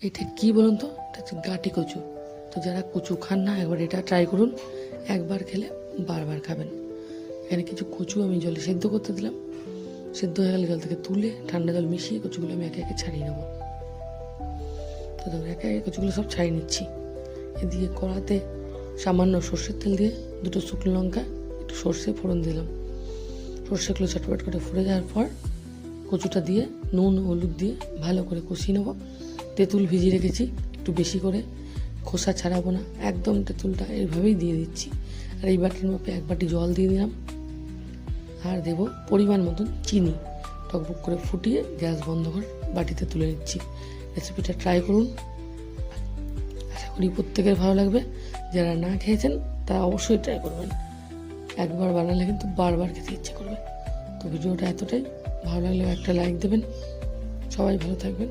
এটা কি বলুন তো, এটা হচ্ছে গাঁটি কচু। তো যারা কচু খান না, একবার এটা ট্রাই করুন, একবার খেলে বারবার খাবেন। এখানে কিছু কচু আমি জলে সেদ্ধ করতে দিলাম, সেদ্ধ হয়ে গেলে জল থেকে তুলে ঠান্ডা জল মিশিয়ে কচুগুলো আমি একে একে ছাড়িয়ে নেবো। তো দেখুন একে একে কচুগুলো সব ছাড়িয়ে নিচ্ছি। এদিকে কড়াতে সামান্য সর্ষের তেল দিয়ে দুটো শুকনো লঙ্কা, একটু সর্ষে ফোড়ন দিলাম। সর্ষেগুলো চটপট করে ফুটে যাওয়ার পর কচুটা দিয়ে নুন হলুদ দিয়ে ভালো করে কষিয়ে নেবো। তেঁতুল ভিজিয়ে রেখেছি একটু বেশি করে, খোসা ছাড়াবো না, একদম তেঁতুলটা এইভাবেই দিয়ে দিচ্ছি। আর এই বাটির মাপে 1 বাটি জল দিয়ে দিলাম। আর দেবো পরিমাণ মতন চিনি, টকবক করে ফুটিয়ে গ্যাস বন্ধ করে বাটিতে তুলে নিচ্ছি। রেসিপিটা ট্রাই করুন, আশা করি প্রত্যেকের ভালো লাগবে। যারা না খেয়েছেন তারা অবশ্যই ট্রাই করবেন। একবার বানালে কিন্তু বারবার খেতে ইচ্ছে করবে। তো ভিডিওটা এতটাই, ভালো লাগলে একটা লাইক দেবেন। সবাই ভালো থাকবেন।